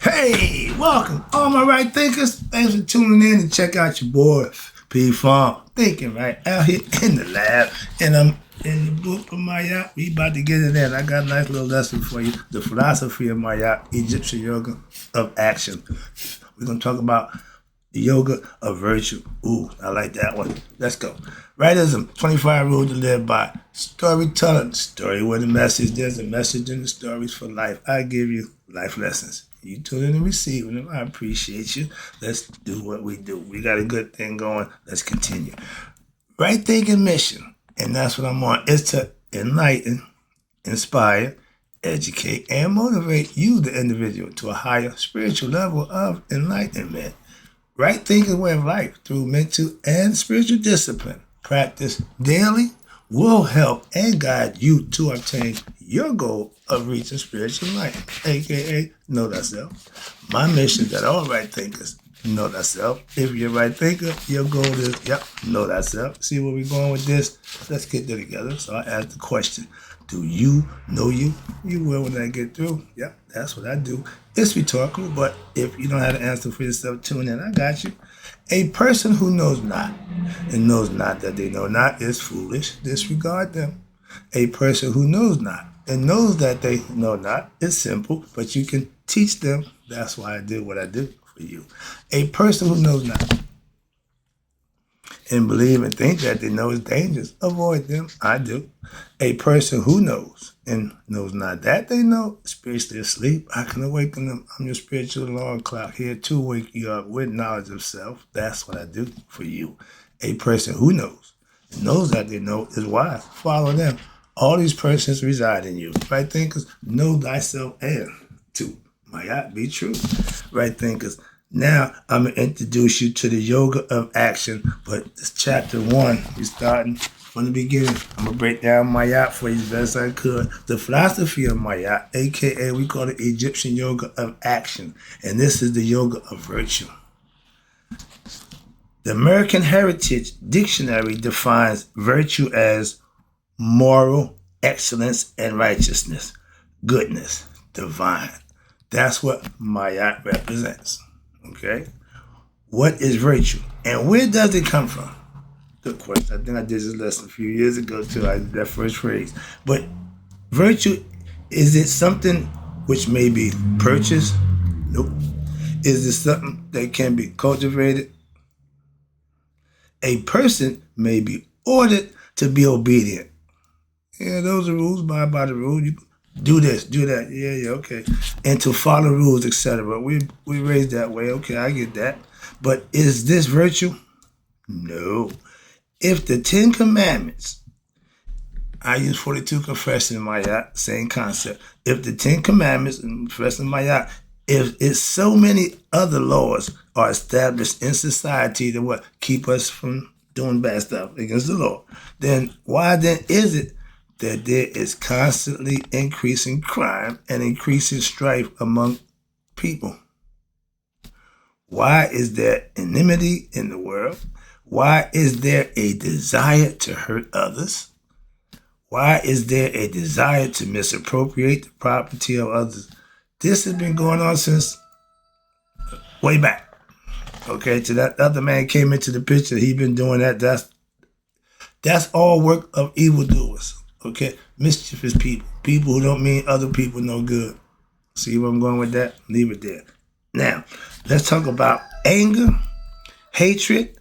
Hey, welcome, all my right thinkers. Thanks for tuning in and check out your boy, P Farm. Thinking right out here in the lab. And I'm in the book of Maat. We about to get in there. And I got a nice little lesson for you. The philosophy of Maat, Egyptian yoga of action. We're going to talk about the yoga of virtue. Ooh, I like that one. Let's go. Wrightism, 25 rules to live by. Storytelling, story with a message. There's a message in the stories for life. I give you life lessons. You tune in and receiving them. I appreciate you. Let's do what we do. We got a good thing going. Let's continue. Right thinking mission, and that's what I'm on, is to enlighten, inspire, educate, and motivate you, the individual, to a higher spiritual level of enlightenment. Right thinking way of life through mental and spiritual discipline. Practice daily will help and guide you to obtain your goal of reaching spiritual life, aka know thyself. My mission is that all right thinkers know thyself. If you're a right thinker, your goal is, know thyself. See where we're going with this? Let's get there together. So I ask the question, do you know you? You will when I get through. Yep, that's what I do. It's rhetorical, but if you don't have an answer for yourself, tune in. I got you. A person who knows not and knows not that they know not is foolish. Disregard them. A person who knows not and knows that they know not is simple, but you can teach them. That's why I do what I do for you. A person who knows not and believe and think that they know is dangerous, avoid them. I do. A person who knows and knows not that they know, spiritually asleep, I can awaken them. I'm your spiritual alarm clock here to wake you up with knowledge of self. That's what I do for you. A person who knows and knows that they know is wise. Follow them. All these persons reside in you. Right thinkers, know thyself and to Maat be true. Right thinkers, now I'm going to introduce you to the yoga of action, but it's chapter 1. We're starting from the beginning. I'm going to break down Maat for you as best I could. The philosophy of Maat, aka we call it Egyptian yoga of action, and this is the yoga of virtue. The American Heritage Dictionary defines virtue as moral excellence and righteousness, goodness, divine. That's what Maat represents. Okay? What is virtue? And where does it come from? Good question. I think I did this lesson a few years ago too. I did that first phrase. But virtue, is it something which may be purchased? Nope. Is it something that can be cultivated? A person may be ordered to be obedient. Yeah, those are rules. By the rules. You do this, do that. Yeah, okay. And to follow rules, etc. We raised that way. Okay, I get that. But is this virtue? No. If the 10 Commandments, I use 42 confession in Maat, same concept. If the 10 Commandments and confession in Maat, if it's so many other laws are established in society that what keep us from doing bad stuff against the law, then why then is it that there is constantly increasing crime and increasing strife among people? Why is there enmity in the world? Why is there a desire to hurt others? Why is there a desire to misappropriate the property of others? This has been going on since way back. Okay, till that other man came into the picture, he's been doing that. That's all work of evildoers. Okay, mischievous people. People who don't mean other people no good. See where I'm going with that? Leave it there. Now, let's talk about anger. Hatred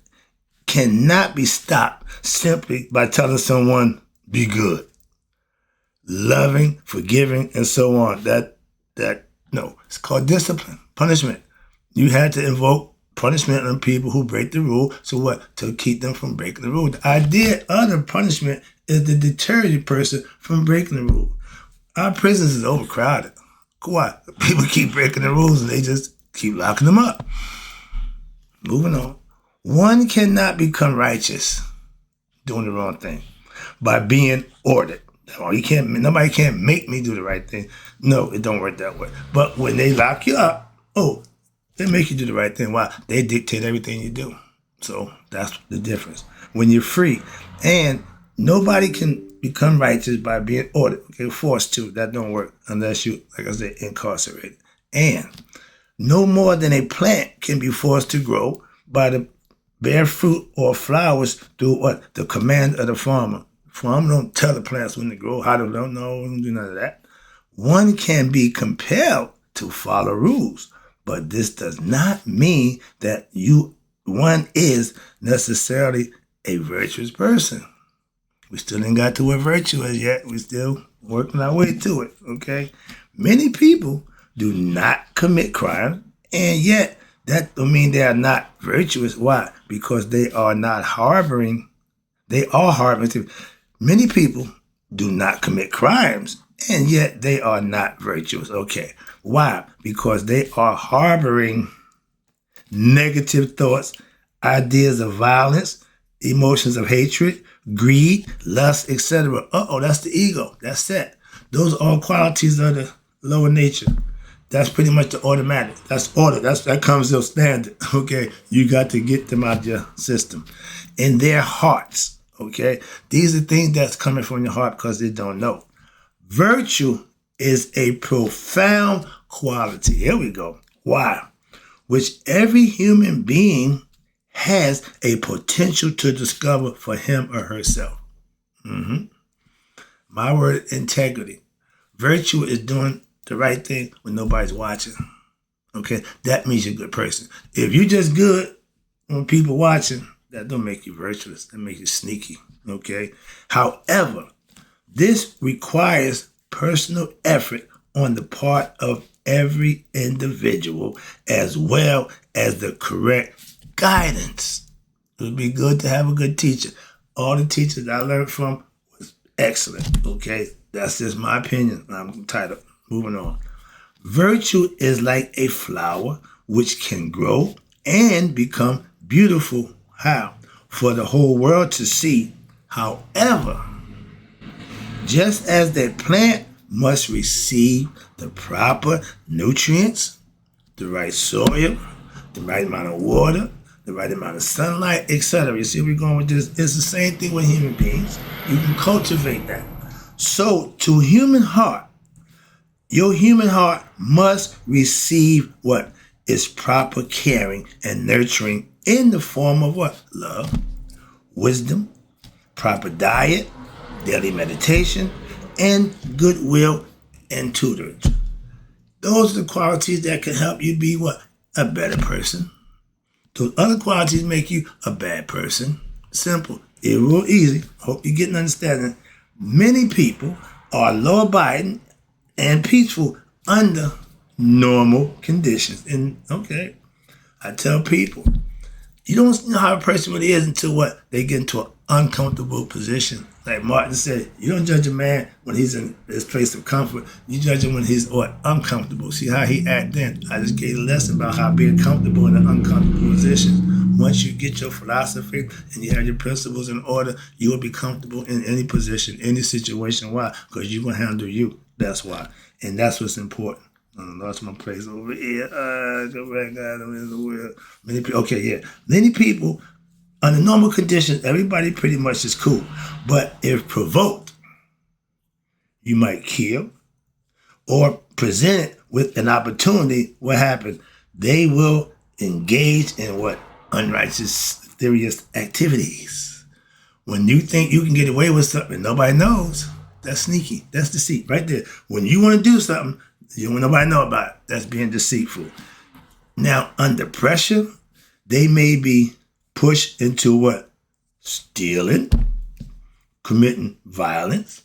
cannot be stopped simply by telling someone, be good. Loving, forgiving, and so on. No, it's called discipline, punishment. You had to invoke punishment on people who break the rule. So what? To keep them from breaking the rule. The idea of the punishment is to deter the person from breaking the rule. Our prisons is overcrowded. Why? People keep breaking the rules and they just keep locking them up. Moving on. One cannot become righteous doing the wrong thing by being ordered. Nobody can't make me do the right thing. No, it don't work that way. But when they lock you up, they make you do the right thing. Why? They dictate everything you do. So that's the difference. When you're free, and nobody can become righteous by being ordered. Okay, forced to. That don't work unless you, like I said, incarcerated. And No more than a plant can be forced to grow by the bear fruit or flowers through what? The command of the farmer. The farmer don't tell the plants when to grow, how to don't know, don't do none of that. One can be compelled to follow rules, but this does not mean that one is necessarily a virtuous person. We still ain't got to where virtue is yet. We still working our way to it, okay? Many people do not commit crime, and yet that don't mean they are not virtuous. Why? Because they are not harboring. They are harboring. Many people do not commit crimes, and yet they are not virtuous. Okay. Why? Because they are harboring negative thoughts, ideas of violence, emotions of hatred, greed, lust, etc. That's the ego. That's it. Those are all qualities of the lower nature. That's pretty much the automatic. That's order. That comes as standard. Okay, you got to get them out of your system. In their hearts. Okay, these are things that's coming from your heart because they don't know. Virtue is a profound quality. Here we go. Why? Which every human being has a potential to discover for him or herself. My word, integrity. Virtue is doing the right thing when nobody's watching. Okay, that means you're a good person. If you're just good when people watching, that don't make you virtuous. That makes you sneaky. Okay. However, this requires personal effort on the part of every individual, as well as the correct guidance. It would be good to have a good teacher. All the teachers I learned from was excellent. Okay, that's just my opinion. I'm tired of moving on. Virtue is like a flower which can grow and become beautiful. How? For the whole world to see. However, just as that plant must receive the proper nutrients, the right soil, the right amount of water, the right amount of sunlight, etc. You see where we're going with this? It's the same thing with human beings. You can cultivate that. So, to human heart, your human heart must receive what? Its proper caring and nurturing in the form of what? Love, wisdom, proper diet, daily meditation, and goodwill and tutorage. Those are the qualities that can help you be what? A better person. Those other qualities make you a bad person. Simple. It's real easy. Hope you get an understanding. Many people are law-abiding and peaceful under normal conditions. And okay, I tell people, you don't know how a person really is until what? They get into an uncomfortable position. Like Martin said, you don't judge a man when he's in his place of comfort. You judge him when he's uncomfortable. See how he act then. I just gave a lesson about how being comfortable in an uncomfortable position. Once you get your philosophy and you have your principles in order, you will be comfortable in any position, any situation. Why? Because you're going to handle you. That's why. And that's what's important. I lost my place over here. Many people. Okay, yeah. Many people, under normal conditions, everybody pretty much is cool. But if provoked, you might kill or presented with an opportunity. What happens? They will engage in what? Unrighteous, serious activities. When you think you can get away with something and nobody knows, that's sneaky. That's deceit right there. When you want to do something, you don't want nobody know about it. That's being deceitful. Now, under pressure, they may be pushed into what? Stealing, committing violence,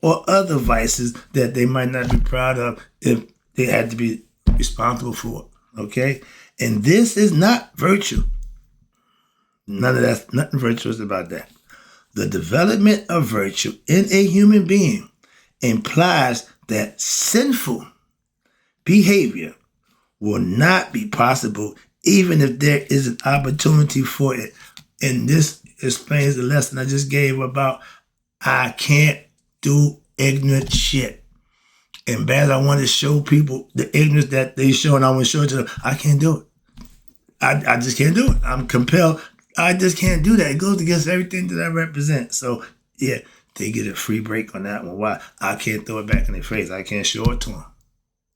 or other vices that they might not be proud of if they had to be responsible for. Okay? And this is not virtue. None of that's nothing virtuous about that. The development of virtue in a human being implies that sinful behavior will not be possible even if there is an opportunity for it. And this explains the lesson I just gave about I can't do ignorant shit. And bad, I want to show people the ignorance that they show, and I want to show it to them. I can't do it. I just can't do it. I'm compelled. I just can't do that. It goes against everything that I represent. So, yeah, they get a free break on that one. Why? I can't throw it back in their face. I can't show it to them.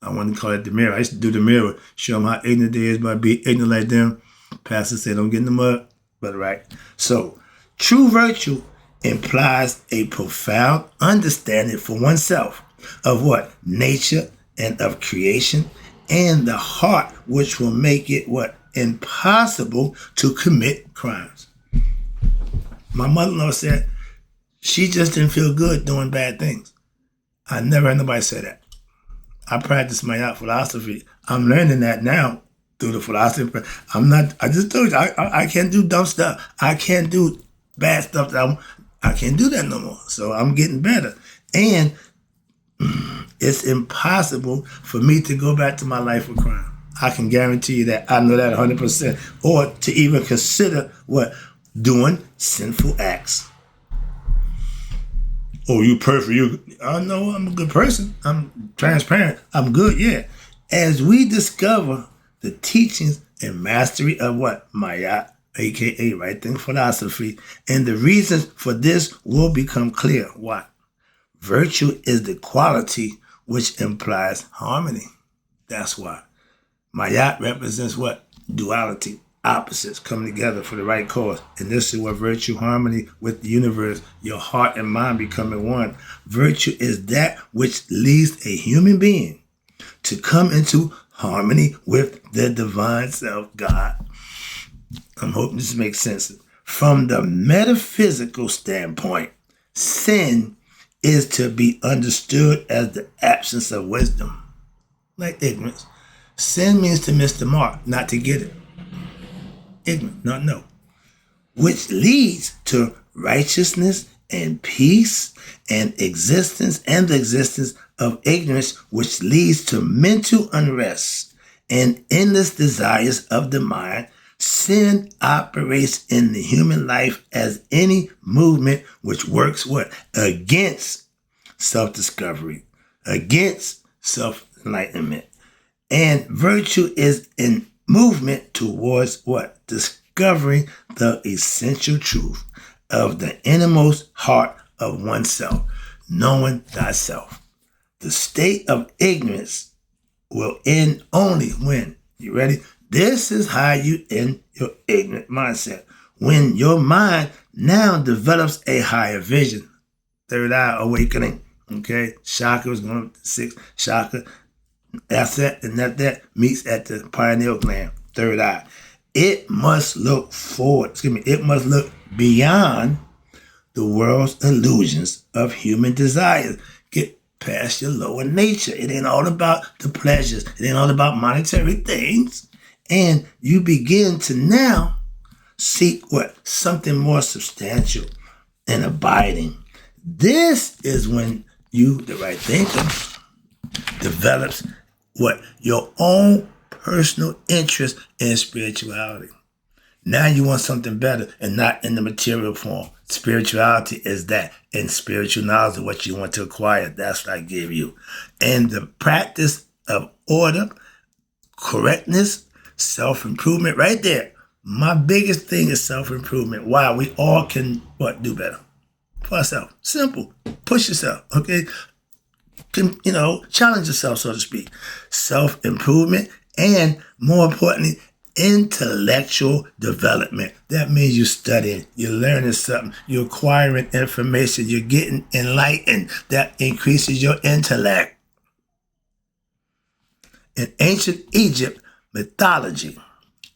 I want to call it the mirror. I used to do the mirror, show them how ignorant they is by being ignorant like them. Pastor said, don't get in the mud, but right. So, true virtue implies a profound understanding for oneself of what? Nature and of creation, and the heart which will make it what? Impossible to commit crimes. My mother-in-law said she just didn't feel good doing bad things. I never heard nobody say that. I practice my out philosophy. I'm learning that now through the philosophy. I just told you, I can't do dumb stuff. I can't do bad stuff. I can't do that no more. So I'm getting better. And it's impossible for me to go back to my life with crime. I can guarantee you that. I know that 100%. Or to even consider what? Doing sinful acts. Oh, you perfect. I know I'm a good person. I'm transparent. I'm good, yeah. As we discover the teachings and mastery of what? Maat, a.k.a. right thinking philosophy, and the reasons for this will become clear. What? Virtue is the quality which implies harmony. That's why. Maat represents what? Duality. Opposites coming together for the right cause. And this is what virtue, harmony with the universe, your heart and mind becoming one. Virtue is that which leads a human being to come into harmony with the divine self, God. I'm hoping this makes sense. From the metaphysical standpoint, sin is to be understood as the absence of wisdom, like ignorance. Sin means to miss the mark, not to get it. Ignorant, not know. Which leads to righteousness and peace and the existence of ignorance, which leads to mental unrest and endless desires of the mind. Sin operates in the human life as any movement which works what? Against self-discovery, against self-enlightenment. And virtue is in movement towards what? Discovering the essential truth of the innermost heart of oneself, knowing thyself. The state of ignorance will end only when, you ready? This is how you end your ignorant mindset. When your mind now develops a higher vision. Third eye awakening. Okay? Chakra is going to 6 chakra. Asset and that meets at the pineal gland. Third eye. It must look forward. It must look beyond the world's illusions of human desires. Get past your lower nature. It ain't all about the pleasures. It ain't all about monetary things. And you begin to now seek what? Something more substantial and abiding. This is when you, the right thinker, develops what? Your own personal interest in spirituality. Now you want something better and not in the material form. Spirituality is that, and spiritual knowledge is what you want to acquire. That's what I give you. And the practice of order, correctness, self-improvement, right there. My biggest thing is self-improvement. Why? We all can, what? Do better for ourselves. Simple. Push yourself, okay? Challenge yourself, so to speak. Self-improvement, and more importantly, intellectual development. That means you're studying, you're learning something, you're acquiring information, you're getting enlightened. That increases your intellect. In ancient Egypt mythology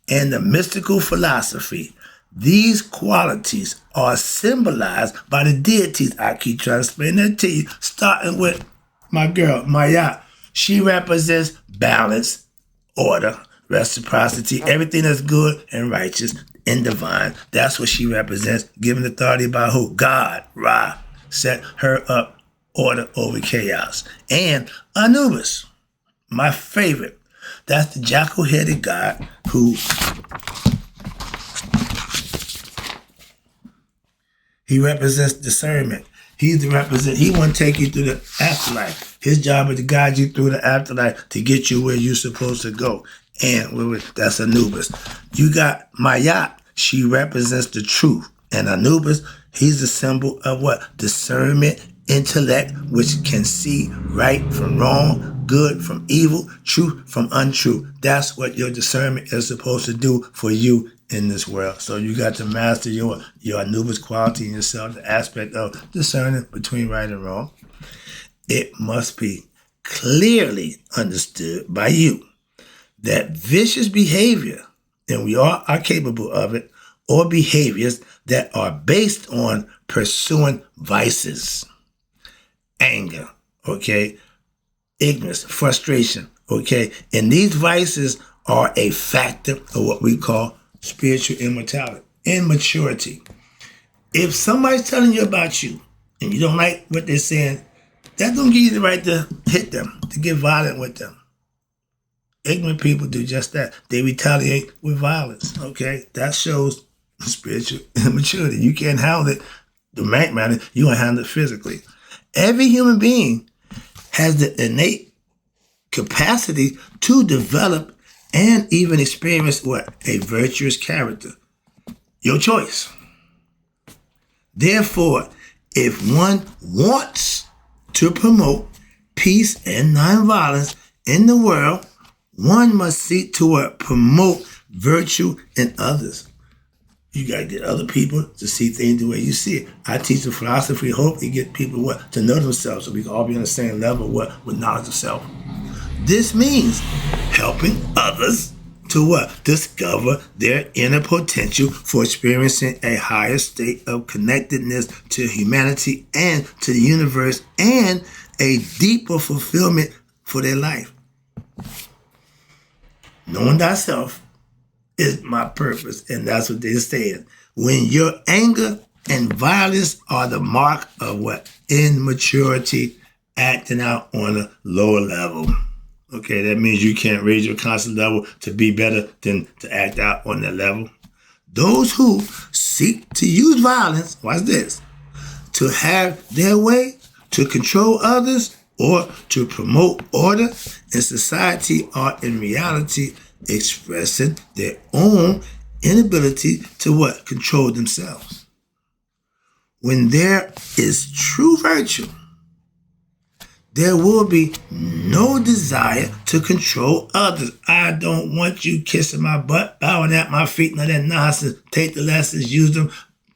and the mystical philosophy, these qualities are symbolized by the deities. I keep trying to explain that to you, starting with my girl, Maat. She represents balance, order, reciprocity, everything that's good and righteous and divine. That's what she represents, given authority by who? God, Ra, set her up, order over chaos. And Anubis, my favorite. That's the jackal-headed god who he represents discernment. He want to take you through the afterlife. His job is to guide you through the afterlife to get you where you're supposed to go. And that's Anubis. You got Maat. She represents the truth. And Anubis, he's a symbol of what? Discernment, intellect which can see right from wrong, good from evil, truth from untrue. That's what your discernment is supposed to do for you in this world. So you got to master your Anubis quality in yourself, the aspect of discerning between right and wrong. It must be clearly understood by you that vicious behavior, and we all are capable of it, or behaviors that are based on pursuing vices, anger, okay, ignorance, frustration, okay, and these vices are a factor of what we call spiritual immaturity. If somebody's telling you about you and you don't like what they're saying, that don't give you the right to hit them, to get violent with them. Ignorant people do just that. They retaliate with violence, okay? That shows spiritual immaturity. You can't handle it the right manner. You can handle it physically. Every human being has the innate capacity to develop and even experience what? A virtuous character. Your choice. Therefore, if one wants to promote peace and nonviolence in the world, one must seek to promote virtue in others. You got to get other people to see things the way you see it. I teach the philosophy of hope to get people to know themselves so we can all be on the same level with knowledge of self. This means helping others to discover their inner potential for experiencing a higher state of connectedness to humanity and to the universe and a deeper fulfillment for their life. Knowing thyself is my purpose, and that's what they're saying. When your anger and violence are the mark of what? Immaturity, acting out on a lower level. Okay, that means you can't raise your conscious level to be better than to act out on that level. Those who seek to use violence, watch this, to have their way, to control others, or to promote order in society are in reality expressing their own inability to what? Control themselves. When there is true virtue, there will be no desire to control others. I don't want you kissing my butt, bowing at my feet, none of that nonsense. Take the lessons, use them,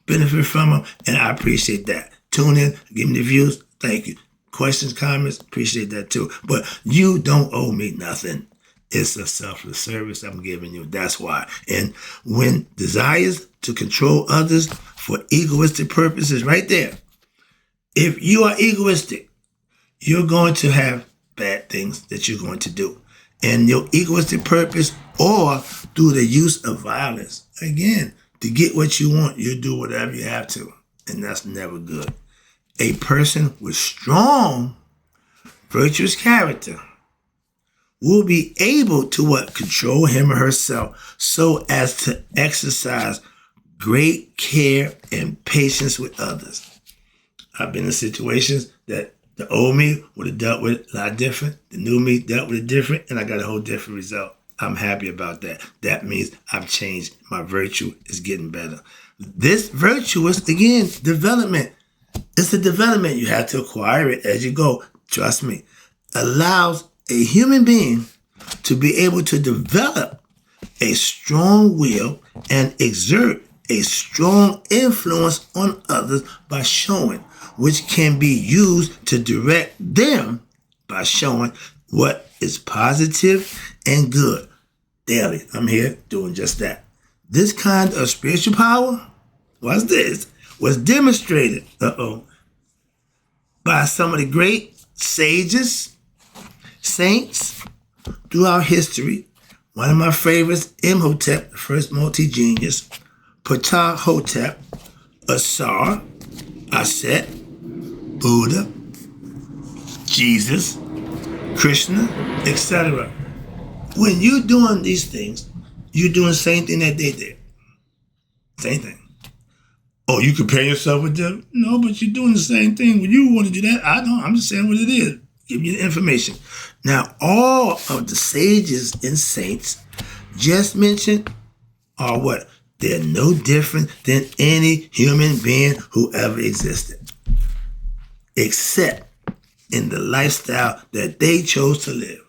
benefit from them, and I appreciate that. Tune in, give me the views, thank you. Questions, comments, appreciate that too. But you don't owe me nothing. It's a selfless service I'm giving you. That's why. And when desires to control others for egoistic purposes, right there, if you are egoistic, you're going to have bad things that you're going to do. And your egoistic purpose or through the use of violence, again, to get what you want, you do whatever you have to. And that's never good. A person with strong, virtuous character will be able to control him or herself so as to exercise great care and patience with others. I've been in situations that the old me would have dealt with a lot different. The new me dealt with it different, and I got a whole different result. I'm happy about that. That means I've changed. My virtue is getting better. This virtuous, again, development. It's a development. You have to acquire it as you go. Trust me. Allows a human being to be able to develop a strong will and exert a strong influence on others by showing, which can be used to direct them by showing what is positive and good. Daily, I'm here doing just that. This kind of spiritual power, what's this, was demonstrated, by some of the great sages, saints throughout history. One of my favorites, Imhotep, the first multi-genius, Ptah-hotep, Asar, Aset, Buddha, Jesus, Krishna, etc. When you're doing these things, you're doing the same thing that they did. Same thing. Oh, you compare yourself with them? No, but you're doing the same thing. When you want to do that, I don't. I'm just saying what it is. Give you the information. Now, all of the sages and saints just mentioned are what? They're no different than any human being who ever existed. except in the lifestyle that they chose to live.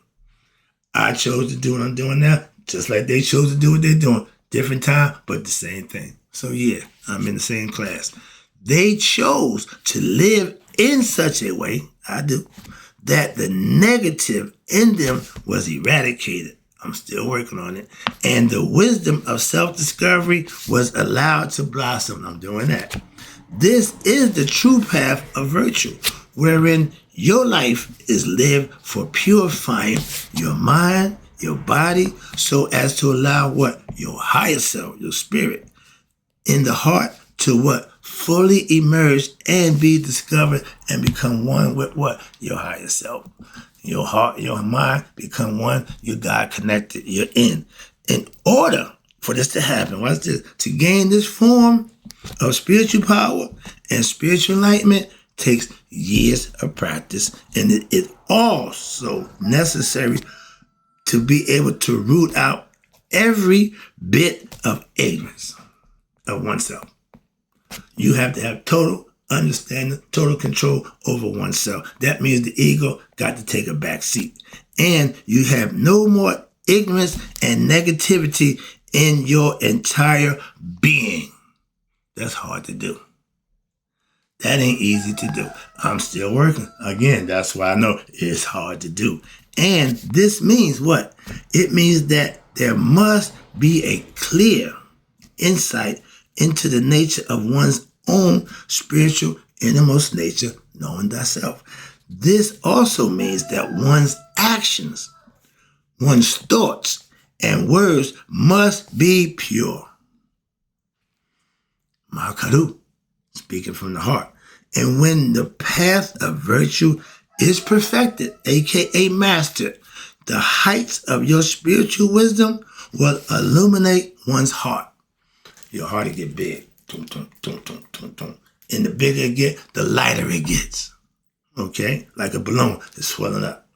I chose to do what I'm doing now, just like they chose to do what they're doing. Different time, but the same thing. So yeah, I'm in the same class. They chose to live in such a way, I do, that the negative in them was eradicated. I'm still working on it. And the wisdom of self-discovery was allowed to blossom. I'm doing that. This is the true path of virtue, wherein your life is lived for purifying your mind, your body, so as to allow what? Your higher self, your spirit, in the heart to what? Fully emerge and be discovered and become one with what? Your higher self. Your heart, your mind become one. You're God connected. You're in. In order for this to happen, watch this, to gain this form of spiritual power and spiritual enlightenment takes years of practice, and it is also necessary to be able to root out every bit of ignorance of oneself. You have to have total understanding, total control over oneself. That means the ego got to take a back seat. And you have no more ignorance and negativity in your entire being. That's hard to do. That ain't easy to do. I'm still working. Again, that's why I know it's hard to do. And this means what? It means that there must be a clear insight into the nature of one's own spiritual innermost nature, knowing thyself. This also means that one's actions, one's thoughts, and words must be pure. Makaru, speaking from the heart. And when the path of virtue is perfected, aka mastered, the heights of your spiritual wisdom will illuminate one's heart. Your heart will get big. And the bigger it gets, the lighter it gets. Okay? Like a balloon. It's swelling up.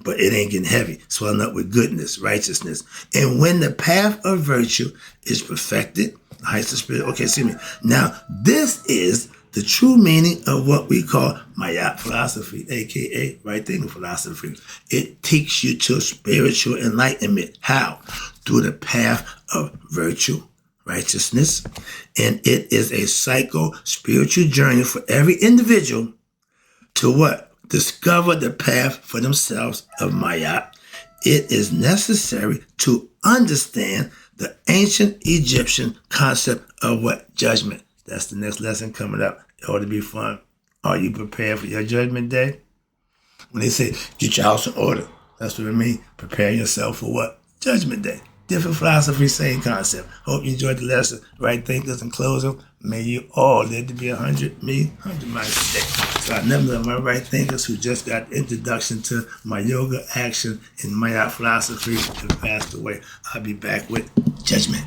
But it ain't getting heavy. Swelling up with goodness, righteousness. And when the path of virtue is perfected, the heights of spirit. Okay, see me. Now, this is the true meaning of what we call Maat philosophy, aka right thinking philosophy. It takes you to spiritual enlightenment. How? Through the path of virtue, righteousness. And it is a psycho-spiritual journey for every individual to what? Discover the path for themselves of Maat. It is necessary to understand the ancient Egyptian concept of what? Judgment. That's the next lesson coming up. It ought to be fun. Are you prepared for your judgment day? When they say, get your house in order, that's what it means. Prepare yourself for what? Judgment day. Different philosophy, same concept. Hope you enjoyed the lesson. Right thinkers in closing. May you all live to be 100, me, 100 miles a day. So I never of my right thinkers who just got introduction to my yoga action and Maat philosophy and passed away. I'll be back with judgment.